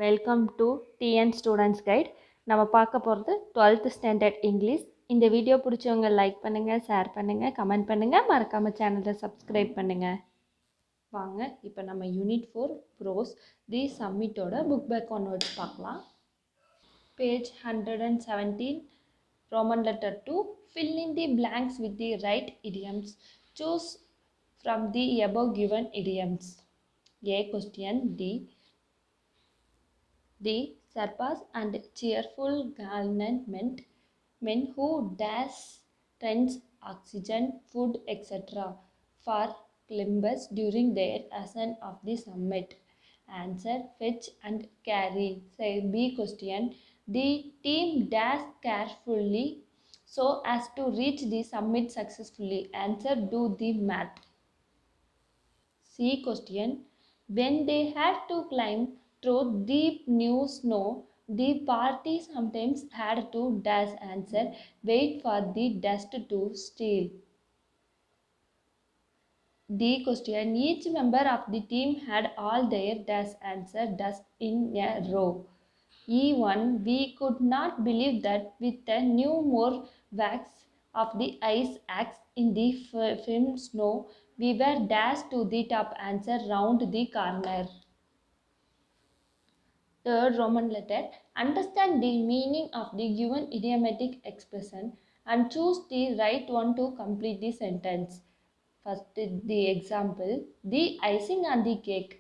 Welcome to TN students guide. நம்ம பார்க்க போகிறது 12th ஸ்டாண்டர்ட் இங்கிலீஷ். இந்த வீடியோ பிடிச்சவங்க லைக் பண்ணுங்கள், ஷேர் பண்ணுங்கள், கமெண்ட் பண்ணுங்கள், மறக்காமல் சேனலை சப்ஸ்கிரைப் பண்ணுங்கள். வாங்க இப்போ நம்ம யூனிட் 4 ப்ரோஸ் தி சம்மிட்டோட புக் பேக் ஒன் வேர்ட்ஸ் பார்க்கலாம். Page 117, Roman letter 2. Fill in the blanks with the right idioms. Choose from the above given idioms. A question. The Sherpas and cheerful gallant men who dash tents, oxygen, food, etc. for climbers during their ascent of the summit. Answer: fetch and carry. Say B question. The team dash carefully so as to reach the summit successfully. Answer: do the math. C question. When they had to climb through deep new snow, the party sometimes had to dash. Answer: wait for the dust to steal. D question. Each member of the team had all their dash. Answer: dust in a row. E1. We could not believe that with the new more wax of the ice axe in the firm snow, we were dashed to the top. Answer: round the corner. Third Roman letter. Understand the meaning of the given idiomatic expression and choose the right one to complete the sentence. First, the example. The icing on the cake.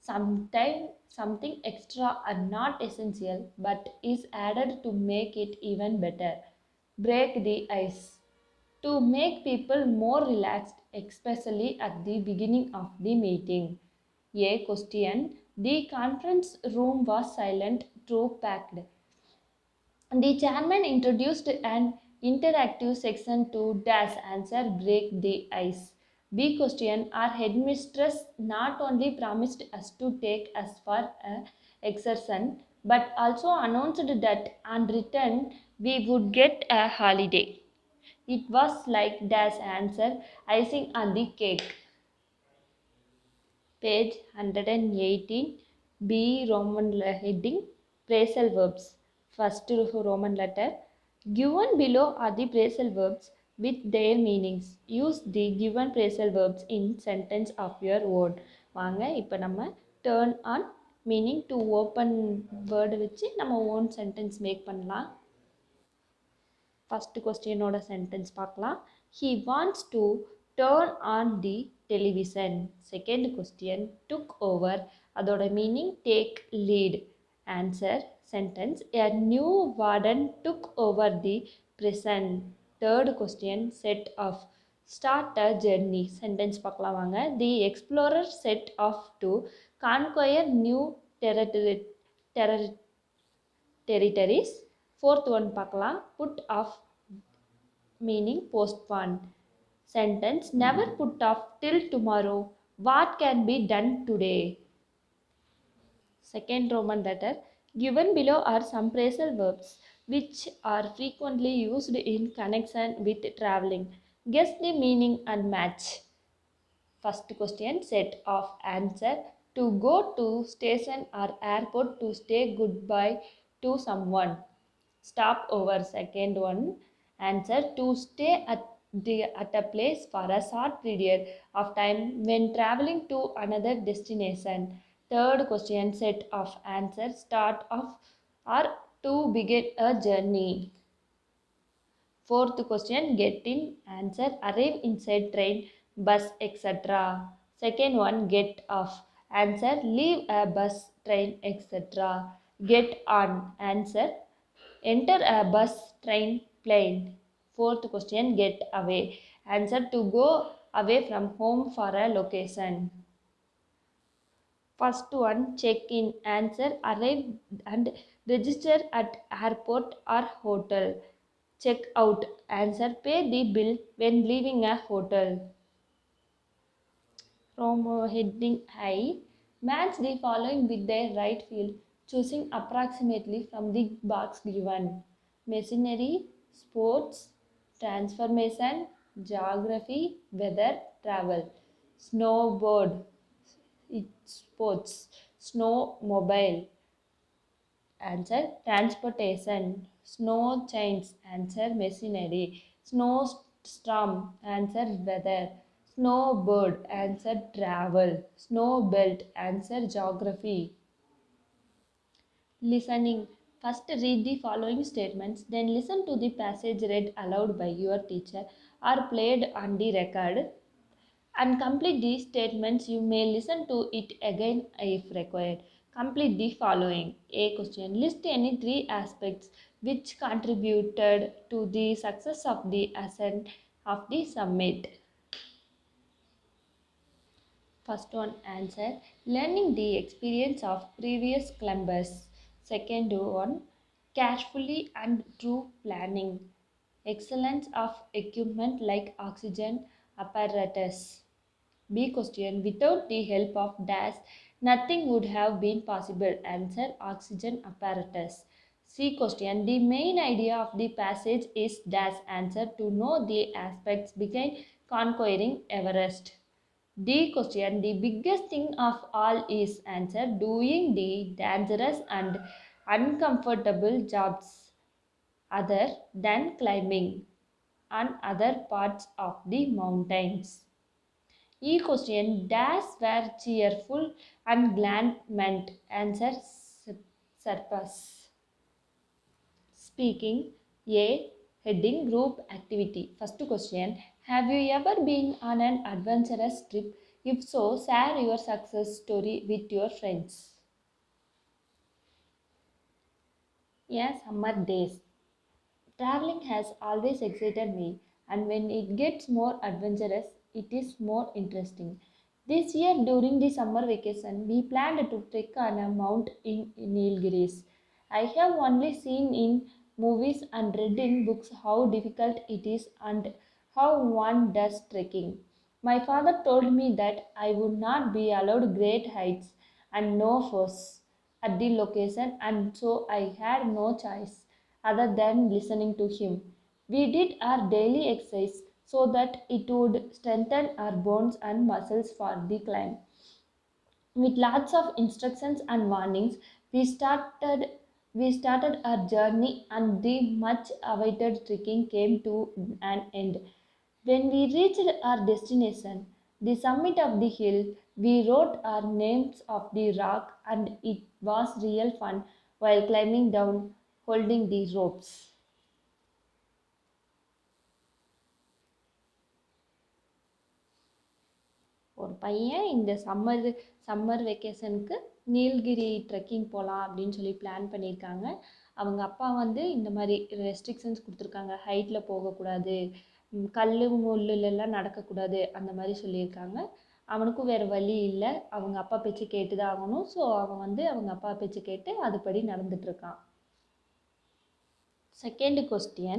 Sometimes something extra or not essential but is added to make it even better. Break the ice. To make people more relaxed, especially at the beginning of the meeting. A question. The conference room was silent, through packed. The chairman introduced an interactive section to dash. Answer: break the ice. B question. Our headmistress not only promised us to take us for an excursion but also announced that on return we would get a holiday. It was like dash. Answer: icing on the cake. Page 118, B Roman heading, phrasal verbs. First Roman letter. Given below are the phrasal verbs with their meanings. Use the given phrasal verbs in sentence of your own. வாங்க இப்போ நம்ம turn on meaning to open word வச்சு நம்ம own sentence make பண்ணலாம். First question ஓட sentence பார்க்கலாம். He wants to turn on the television. Second question. Took over. அதோட meaning take lead. Answer sentence. A new warden took over the prison. Third question. Set off. Start a journey. Sentence பார்க்கலாம் வாங்க. The explorer set off to conquer new territories. Fourth one பார்க்கலாம். Put off meaning postpone. Sentence. Never put off till tomorrow what can be done today. Second Roman letter. Given below are some phrasal verbs which are frequently used in connection with traveling. Guess the meaning and match. First question. Set off. Answer: to go to station or airport to say goodbye to someone. Stop over. Second one. Answer: to stay at a place for a short period of time when traveling to another destination. Third question. Set off. Answer: start off or to begin a journey. Fourth question. Get in. Answer: arrive inside train, bus, etc. Second one. Get off. Answer: leave a bus, train, etc. Get on. Answer: enter a bus, train, plane. Fourth question. Get away. Answer: to go away from home for a location. First one. Check in. Answer: arrive and register at airport or hotel. Check out. Answer: pay the bill when leaving a hotel. From heading I, match the following with their right field, choosing approximately from the box given. Machinery, sports, transformation, geography, weather, travel. Snowboard, it's sports. Snowmobile, Answer transportation. Snow chains. Answer machinery. Snowstorm. Answer weather. Snowbird. Answer travel. Snow belt. Answer geography. Listening. First read the following statements, then listen to the passage read aloud by your teacher or played on the record and complete these statements. You may listen to it again if required. Complete the following. A question. List any three aspects which contributed to the success of the ascent of the summit. First one, answer learning the experience of previous climbers. Second one, carefully and true planning. Excellence of equipment like oxygen apparatus. B question, without the help of dash, nothing would have been possible. Answer oxygen apparatus. C question, the main idea of the passage is dash. Answer to know the aspects behind conquering Everest. D question, the biggest thing of all is. Answer doing the dangerous and uncomfortable jobs other than climbing on other parts of the mountains. E question, dash were cheerful and glad meant. Answer surpass. Speaking. A. Heading group activity. First question, have you ever been on an adventurous trip? If so, share your success story with your friends. Yeah, summer days. Traveling has always excited me, and when it gets more adventurous, it is more interesting. This year, during the summer vacation, we planned to trek on a mount in Nilgiris. I have only seen in movies and read in books how difficult it is and how one does trekking. My father told me that I would not be allowed great heights and no force at the location, and so I had no choice other than listening to him. We did our daily exercise so that it would strengthen our bones and muscles for the climb. With lots of instructions and warnings, we started our journey, and the much awaited trekking came to an end. When we reached our destination, the summit of the hill, we wrote our names of the rock, and it was real fun while climbing down holding the ropes. ஒரு பையன் இந்த summer வெக்கேஷனுக்கு Nilgiri trekking போகலாம் அப்படின்னு சொல்லி plan பண்ணியிருக்காங்க. அவங்க அப்பா வந்து இந்த மாதிரி ரெஸ்ட்ரிக்ஷன்ஸ் கொடுத்துருக்காங்க, ஹைட்டில் போகக்கூடாது, கல் முள்ளுலெல்லாம் நடக்கக்கூடாது, அந்த மாதிரி சொல்லியிருக்காங்க. அவனுக்கும் வேறு வழி இல்லை, அவங்க அப்பா பேச்சு கேட்டு தான் ஆகணும். ஸோ அவன் வந்து அவங்க அப்பா பேச்சு கேட்டு அதுபடி நடந்துட்டுருக்கான். Second question,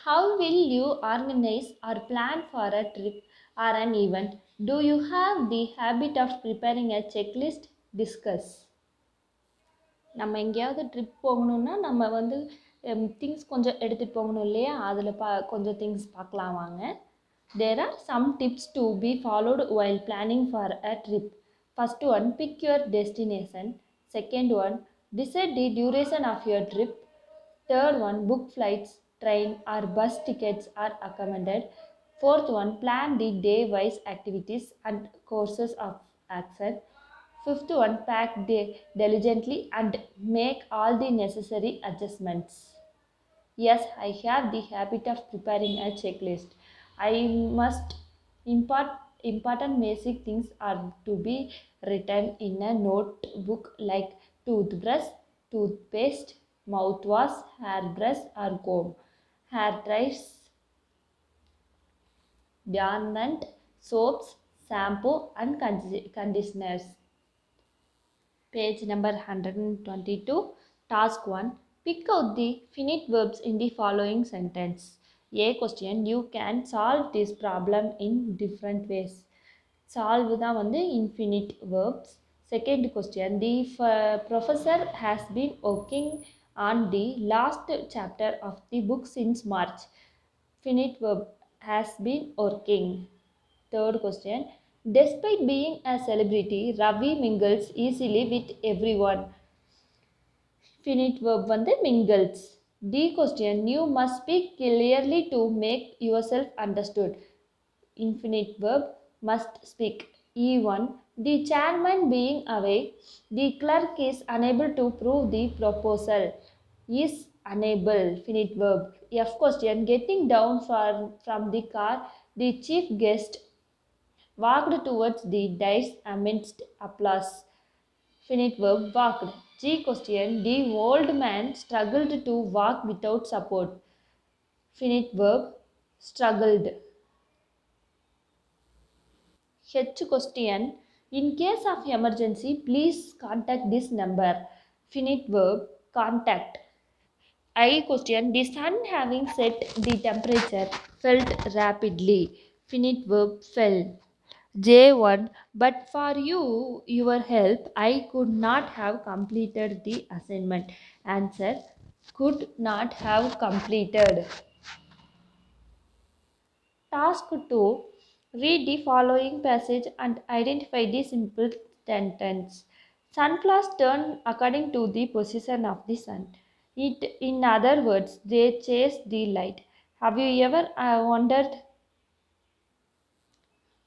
how will you organize or plan for a trip or an event? Do you have the habit of preparing a checklist? Discuss. நம்ம எங்கேயாவது ட்ரிப் போகணுன்னா நம்ம வந்து திங்ஸ் கொஞ்சம் எடுத்துகிட்டு போகணும் இல்லையா, அதில் கொஞ்சம் திங்ஸ் பார்க்கலாம் வாங்க. There are some tips to be followed while planning for a trip. First one, pick your destination. Second one, decide the duration of your trip. Third one, book flights, train or bus tickets are recommended. Fourth one, plan the day-wise activities and courses of action. Fifth one, pack diligently and make all the necessary adjustments. Yes, I have the habit of preparing a checklist. I must impart important basic things are to be written in a notebook like toothbrush, toothpaste, mouthwash, hairbrush or comb, hair ties, deodorant, soaps, shampoo and conditioners. Page number 122. Task 1. Pick out the finite verbs in the following sentence. A question. You can solve this problem in different ways. Solve தான் வந்து infinite verbs. Second question. The professor has been working on the last chapter of the book since March. Finite verb has been working. Third question. Despite being a celebrity, Ravi mingles easily with everyone. finite verb வந்து mingles. D question, you must speak clearly to make yourself understood. Infinite verb, must speak. E1, the chairman being away, the clerk is unable to prove the proposal. Is unable, finite verb. F question, getting down from the car, the chief guest walked towards the dais amidst applause. Finite verb, walked. G question, the old man struggled to walk without support. Finite verb, struggled. H question, in case of emergency, please contact this number. Finite verb, contact. I question, the sun having set, the temperature felt rapidly. Finite verb, fell. J1, but for you, your help, I could not have completed the assignment. Answer, could not have completed. Task 2. Read the following passage and identify the simple sentence. Sunflowers turn according to the position of the sun. In other words, they chase the light. Have you ever wondered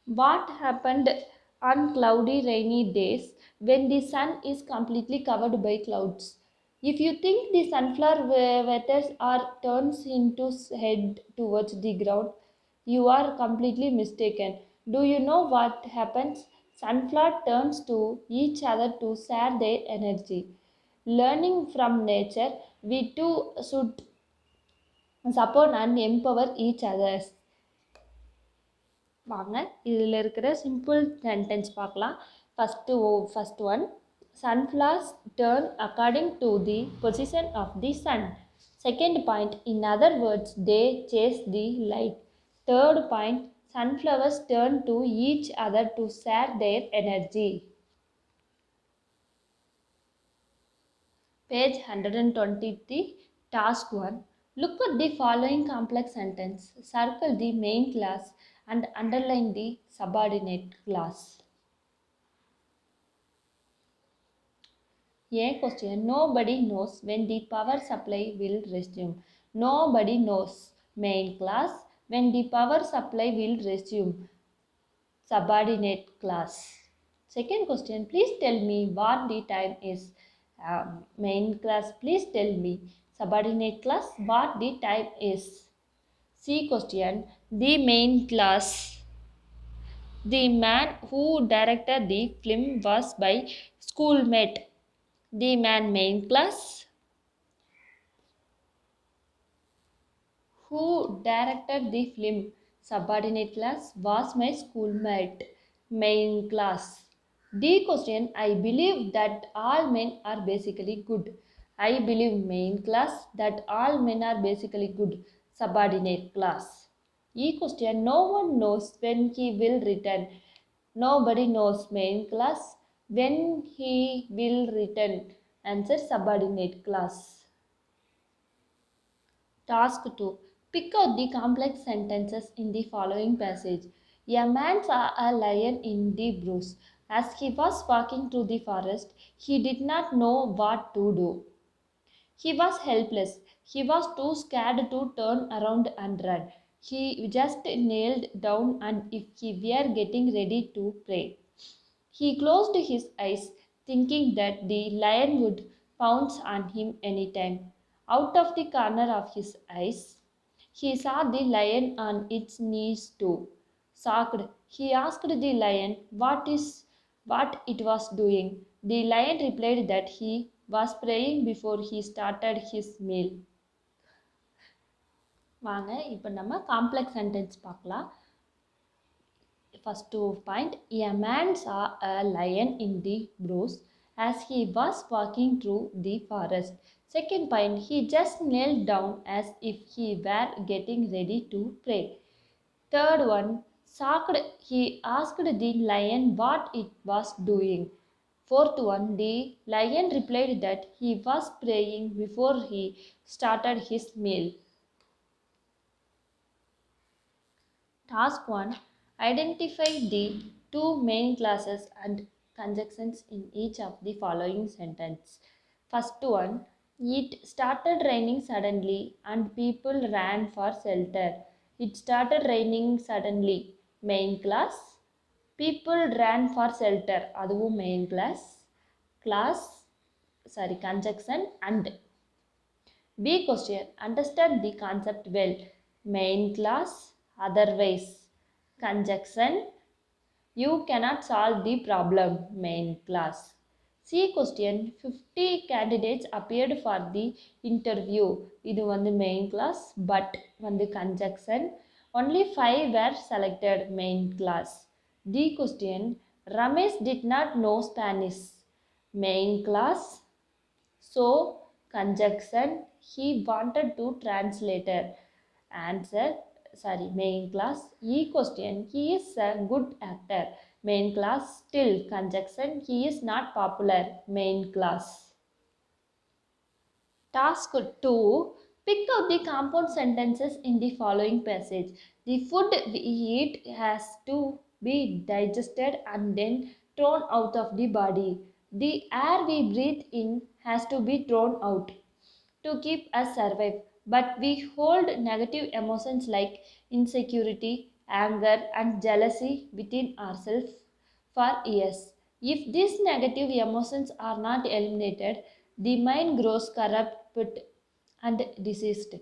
what happened on cloudy, rainy days when the sun is completely covered by clouds? If you think the sunflower waters are turns into head towards the ground, you are completely mistaken. Do you know what happens? Sunflower turns to each other to share their energy. Learning from nature, we too should support and empower each other. வாங்க இதில் இருக்கிற simple sentence பார்க்கலாம். First one, sunflowers turn according to the position of the sun. Second point, in other words, they chase the light. Third point, sunflowers turn to each other to share their energy. Page 123, task 1. Look at the following complex sentence. Circle the main class and underline the subordinate class. A question. Nobody knows when the power supply will resume. Nobody knows, main class, when the power supply will resume. Subordinate class. Second question, please tell me what the time is. Main class, please tell me. Subordinate class, what the time is. C question, the main class. The man who directed the film was my schoolmate. The man main class who directed the film, subordinate class, was my schoolmate, main class. D question, I believe that all men are basically good. I believe, main class, that all men are basically good, subordinate class. E question, no one knows when he will return. Nobody knows, main class, when he will return. Answer, subordinate class. Task 2. Pick out the complex sentences in the following passage. A man saw a lion in the brush. As he was walking through the forest, he did not know what to do. He was helpless. He was too scared to turn around and run. He just knelt down and if he were getting ready to pray. He closed his eyes, thinking that the lion would pounce on him any time. Out of the corner of his eyes, he saw the lion on its knees too. Shocked, he asked the lion what it was doing. The lion replied that he was praying before he started his meal. வாங்க இப்போ நம்ம complex sentence பார்க்கலாம். First point, a man saw a lion in the brush as he was walking through the forest. Second point, he just knelt down as if he were getting ready to pray. Third one, shocked, he asked the lion what it was doing. Fourth one, the lion replied that he was praying before he started his meal. Task 1. Identify the two main classes and conjunctions in each of the following sentence. First one, It started raining suddenly and people ran for shelter. It started raining suddenly. Main class. People ran for shelter. அதுவும் main class. Class, sorry, conjunction and. B question. Understand the concept well. Main class. Otherwise. Conjunction. You cannot solve the problem. Main class. C question. 50 candidates appeared for the interview. இது வந்து main class but வந்து conjunction. Only 5 were selected. Main class. D question. Ramesh did not know Spanish. Main class. So conjunction. He wanted to translator. Answer, sorry, main class. E question. He is a good actor. Main class. Still conjunction. He is not popular. Main class. Task 2. Pick out the compound sentences in the following passage. The food we eat has to be digested and then thrown out of the body. The air we breathe in has to be thrown out to keep us survive. But we hold negative emotions like insecurity, anger, and jealousy within ourselves for years. If these negative emotions are not eliminated, the mind grows corrupt and diseased.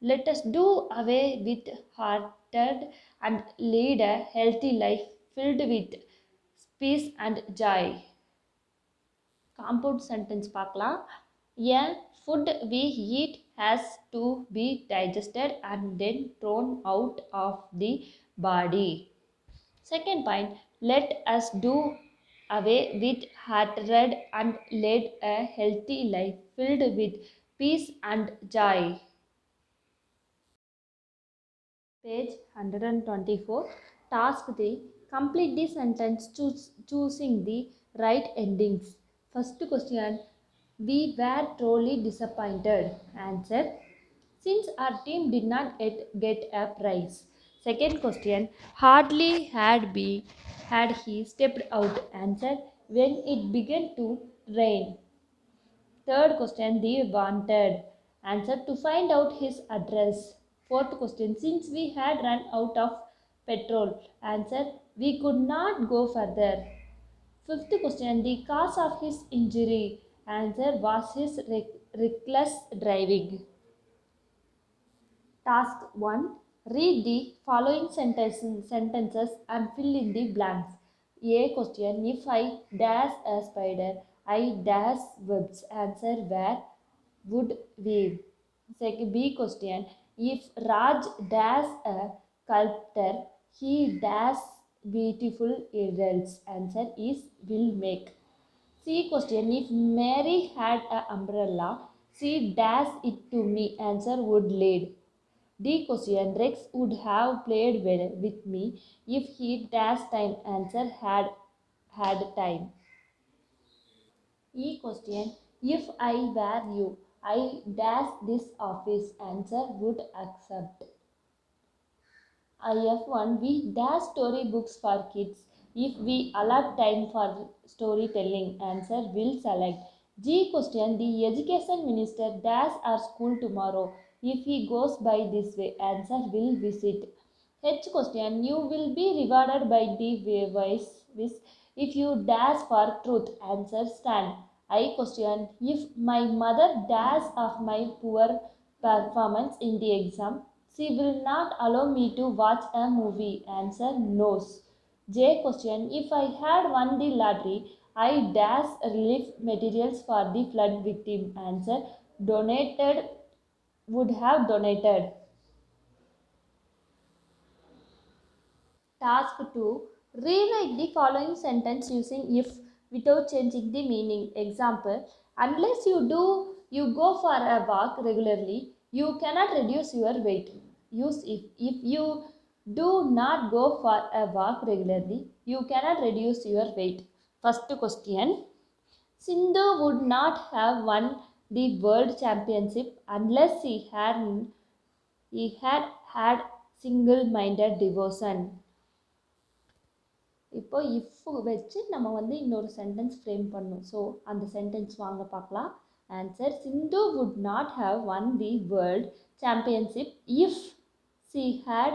Let us do away with hearted and lead a healthy life filled with peace and joy. Compound sentence பார்க்கலாம். A food we eat has to be digested and then thrown out of the body. Second point, let us do away with hatred and lead a healthy life filled with peace and joy. Page 124. Task 3. Complete the sentence choosing the right endings. First question. We were truly disappointed. Answer. Since our team did not get a prize. Second question. Hardly had he stepped out. Answer. When it began to rain. Third question, they wanted. Answer, to find out his address. Fourth question, since we had run out of petrol. Answer, we could not go further. Fifth question, the cause of his injury. Answer, was his reckless driving. Task 1. Read the following sentences and fill in the blanks. A question. If I dash a spider, I dash webs. Answer, where would weave. Second, B question. If Raj dash a sculptor, he dash beautiful eagles. Answer is will make. C question. If Mary had an umbrella, she dash it to me. Answer would lead. D question. Rex would have played well with me if he dash time. Answer had time. E question. If I were you, I dash this office. Answer would accept. IF1. We dash storybooks for kids if we allow time for storytelling. Answer will select. G question. The education minister dash our school tomorrow if he goes by this way. Answer will visit. H question. You will be rewarded by the wise if you dash for truth. Answer stand. I question. If my mother dash of my poor performance in the exam, she will not allow me to watch a movie. Answer knows. J question. If I had won the lottery, I dash relief materials for the flood victim. Answer donated would have donated. Task 2. Rewrite the following sentence using if without changing the meaning. Example, unless you go for a walk regularly, you cannot reduce your weight. Use if. If you do not go for a walk regularly, you cannot reduce your weight. First question. Sindhu would not have won the world championship unless he had had single-minded devotion. இப்போ if வச்சு நம்ம வந்து இன்னொரு sentence frame பண்ணணும். So அந்த sentence வாங்க பார்க்கலாம். Answer, Sindhu would not have won the world championship if she had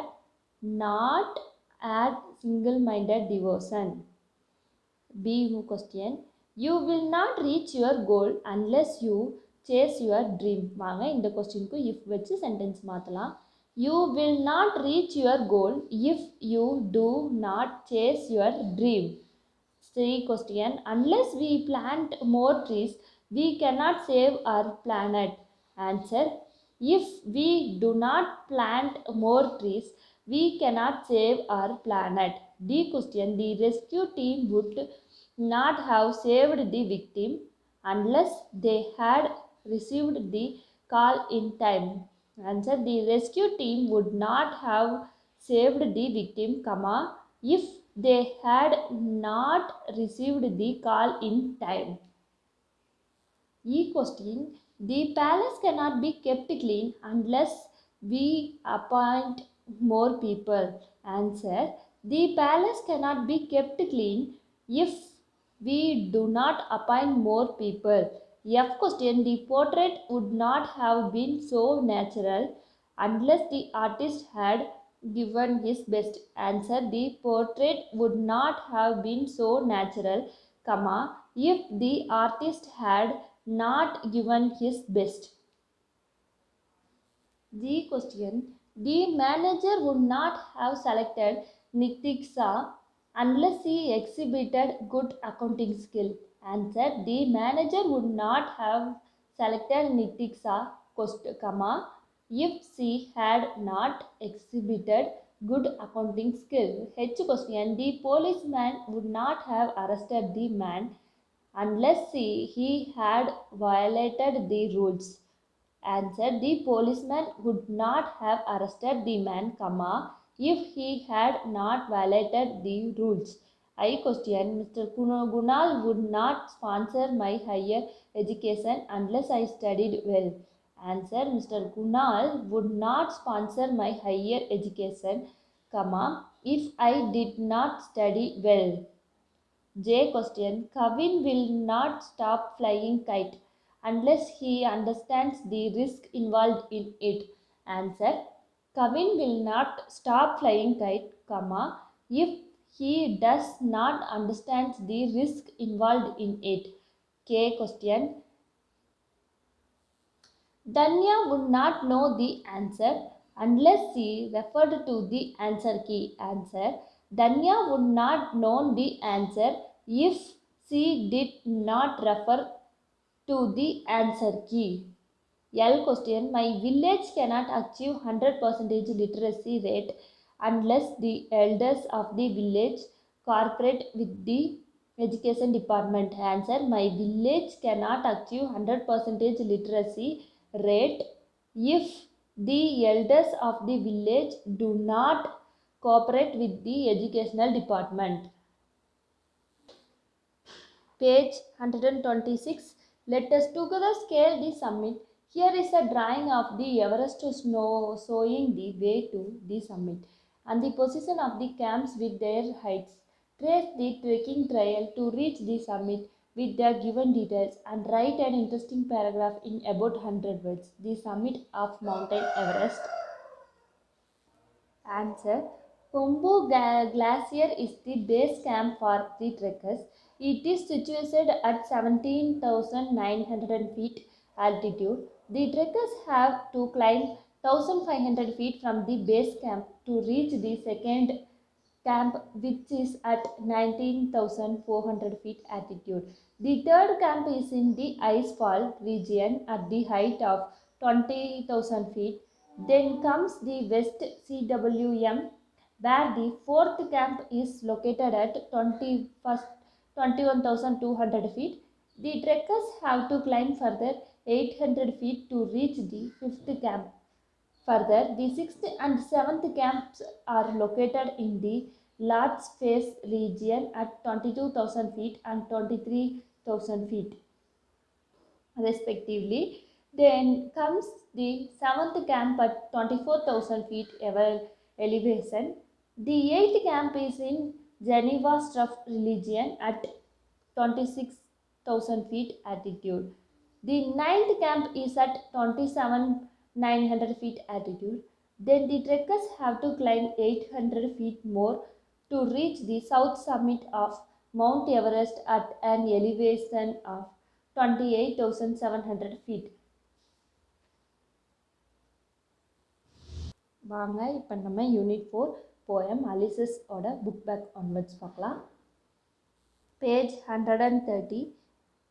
not had single-minded devotion. B question. You will not reach your goal unless you chase your dream. வாங்க இந்த கொஸ்டினுக்கு if வச்சு sentence மாற்றலாம். You will not reach your goal if you do not chase your dream. C question. Unless we plant more trees, we cannot save our planet. Answer. If we do not plant more trees, we cannot save our planet. D question. The rescue team would not have saved the victim unless they had received the call in time. Answer. The rescue team would not have saved the victim, if they had not received the call in time. E question. The palace cannot be kept clean unless we appoint more people. Answer. The palace cannot be kept clean if we do not appoint more people. F question. The portrait would not have been so natural unless the artist had given his best. Answer. The portrait would not have been so natural, if the artist had not given his best. The question. The manager would not have selected Nitiksa unless he exhibited good accounting skill. Answer. The manager would not have selected Nitiksa, if she had not exhibited good accounting skill. H question. The policeman would not have arrested the man unless he had violated the rules. Answer. The policeman would not have arrested the man, if he had not violated the rules. I question. Mr. Gunal would not sponsor my higher education unless I studied well. Answer. Mr. Gunal would not sponsor my higher education, if I did not study well. J question. Kavin will not stop flying kite unless he understands the risk involved in it. Answer. Kavin will not stop flying kite, if he does not understand the risk involved in it. K question. Danya would not know the answer unless she referred to the answer key. Answer. Danya would not know the answer if she did not refer to the answer key. L question. My village cannot achieve 100% literacy rate unless the elders of the village cooperate with the education department. Answer. My village cannot achieve 100% literacy rate if the elders of the village do not cooperate with the educational department. Page 126. Let us together scale the summit. Here is a drawing of the Everest snow showing the way to the summit and the position of the camps with their heights. Trace the trekking trail to reach the summit with the given details and write an interesting paragraph in about 100 words. The summit of Mountain Everest. Answer. Khumbu Glacier is the base camp for the trekkers. It is situated at 17,900 feet altitude. The trekkers have to climb 1,500 feet from the base camp to reach the second camp, which is at 19,400 feet altitude. The third camp is in the icefall region at the height of 20,000 feet. Then comes the West CWM, where the fourth camp is located at 21,200 feet. The trekkers have to climb further 800 feet to reach the fifth camp. Further, the sixth and seventh camps are located in the Large Face region at 22,000 feet and 23,000 feet, respectively. Then comes the seventh camp at 24,000 feet elevation. The eighth camp is in Geneva Struff region at 26,000 feet altitude. The ninth camp is at 27,900 feet altitude. Then the trekkers have to climb 800 feet more to reach the south summit of Mount Everest at an elevation of 28,700 feet. வாங்க இப்போ நம்ம unit 4 poem அலிசஸ் ஓட book back onwards பார்க்கலாம். Page 130,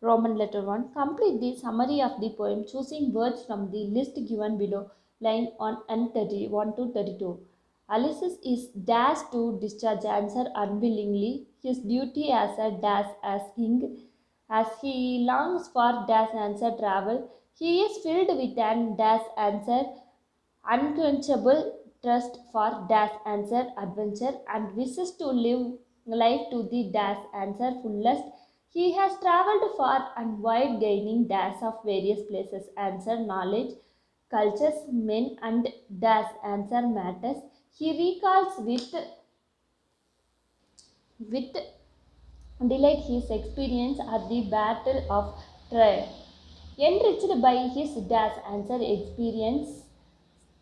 Roman letter 1. Complete the summary of the poem choosing words from the list given below, line 1 and 31 to 32. Ulysses is dashed to discharge answer unwillingly his duty as a dash as king. As he longs for dash answer travel, he is filled with an dash answer unquenchable thirst for dash answer adventure and wishes to live life to the dash answer fullest. He has travelled far and wide gaining dash of various places answer knowledge, cultures, men and dash answer matters. He recalls with delight his experience at the battle of Troy. Enriched by his dash answer experience,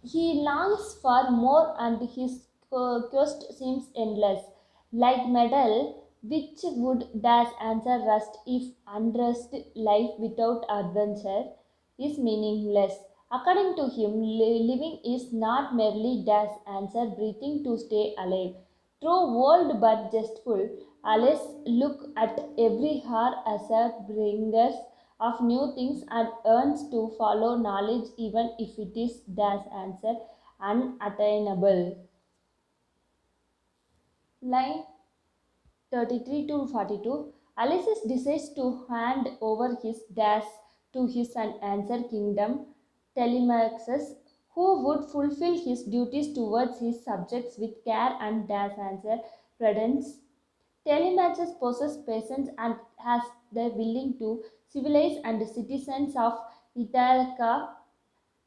he longs for more and his quest seems endless. Like metal, which would dash answer rust if unrest life without adventure is meaningless. According to him, living is not merely dash answer breathing to stay alive. True world but jestful, Alice look at every hour as a bringer of new things and earns to follow knowledge even if it is dash answer unattainable. Line 33 to 42. Ulysses decides to hand over his dash to his answer kingdom, Telemachus, who would fulfill his duties towards his subjects with care and dash answer prudence. Telemachus possesses patience and has the willing to civilize and citizens of Ithaca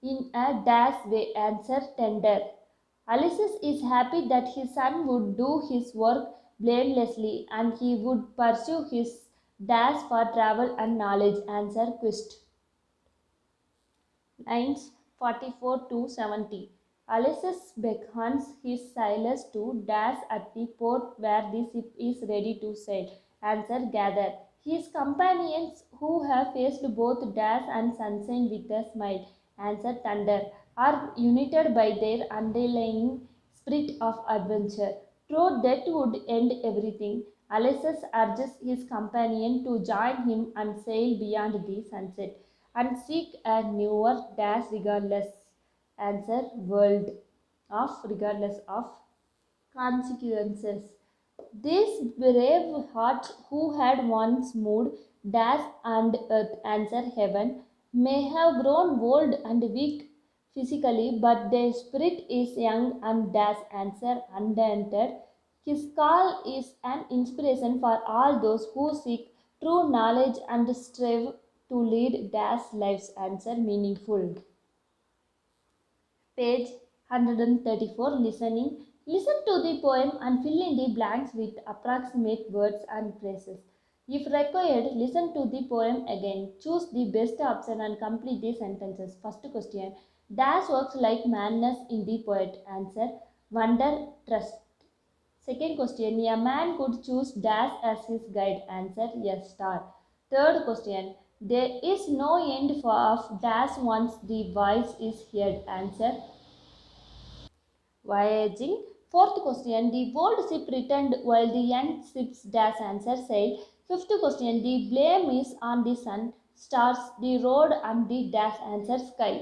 in a dash way answer tender. Ulysses is happy that his son would do his work blamelessly and he would pursue his dash for travel and knowledge answer quest. Lines 44 to 70. Ulysses beckons his sailors to dash at the port where the ship is ready to sail. Answer gather. His companions, who have faced both dash and sunshine with a smile, answer thunder, are united by their underlying spirit of adventure. Though death would end everything, Ulysses urges his companion to join him and sail beyond the sunset and seek a newer dash regardless answer world of regardless of consequences. This brave heart who had once moved dash and earth answer heaven may have grown old and weak physically, but their spirit is young and dash answer undaunted. His call is an inspiration for all those who seek true knowledge and strive to lead dash lives answer meaningful. Page 134. Listening. Listen to the poem and fill in the blanks with approximate words and phrases. If required, listen to the poem again. Choose the best option and complete the sentences. First question. Dash works like madness in the poet. Answer. Wonder, trust. Second question. A man could choose dash as his guide. Answer. Yes, star. Third question. There is no end for of dash once the voice is heard. Answer. Voyaging. Fourth question. The old ship returned while the young ship's dash answer sailed. Fifth question. The blame is on the sun, stars, the road and the dash answer sky.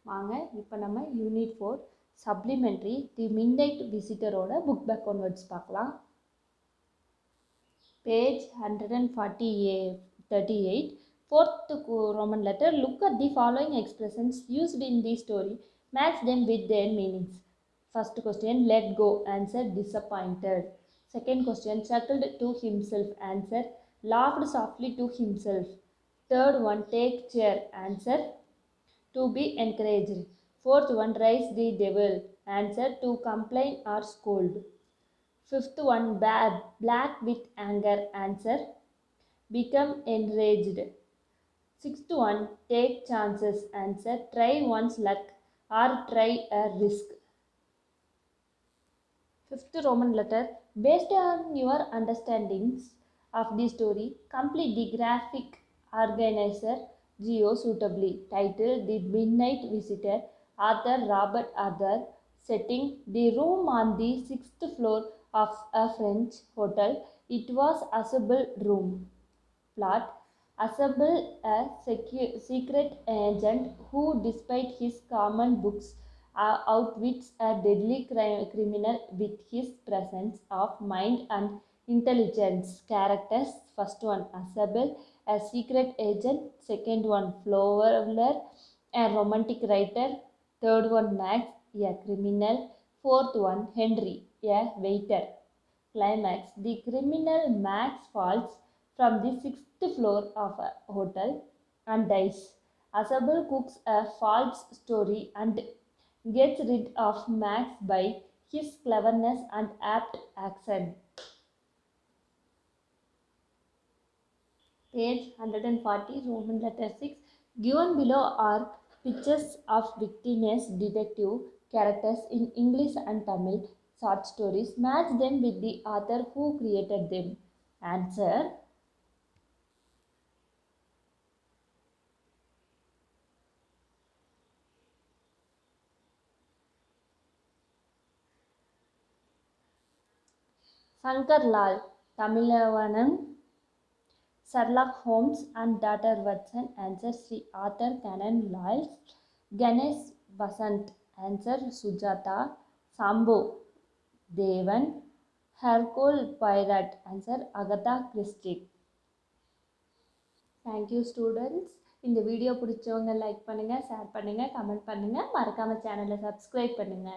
வாங்க இப்போ நம்ம unit 4 supplementary தி midnight விசிட்டரோட book back onwards பார்க்கலாம். Page 138. Fourth Roman letter. Look at the following expressions used in the story. Match them with their meanings. First question. Let go. Answer. Disappointed. Second question. Chuckled to himself. Answer. Laughed softly to himself. Third one. Take chair. Answer. To be encouraged. Fourth one. Raise the devil. Answer. To complain or scold. Fifth one. Bad. Black with anger. Answer. Become enraged. Sixth one, take chances. Answer, try one's luck or try a risk. Fifth Roman letter, based on your understandings of the story, complete the graphic organizer geo suitably. Title, The Midnight Visitor. Author, Robert Arthur. Setting, the room on the sixth floor of a French hotel. It was a assemble room. Plot, assemble a secret agent who, despite his common books, outwits a deadly criminal with his presence of mind and intelligence. Characters, first one, assemble, a secret agent. Second one, Fowler, a romantic writer. Third one, Max, a criminal. Fourth one, Henry, a waiter. Climax, the criminal Max falls from the sixth floor of a hotel and dies. Asabel cooks a false story and gets rid of Max by his cleverness and apt accent. Page 140, Roman letter 6. Given below are pictures of victorious detective characters in English and Tamil short stories. Match them with the author who created them. Answer, Sankar Lal, Tamilavanam, Sherlock Holmes and Dr. Watson. Answer, Sri Arthur Conan Doyle. Ganesh Vasant. Answer, Sujata. Sambo Devan. Hercule Poirot. Answer, Agatha Christie. Thank you students. இந்த video பிடிச்சவங்க like பண்ணுங்க, share பண்ணுங்க, comment பண்ணுங்க, மறக்காம சேனலை subscribe பண்ணுங்க.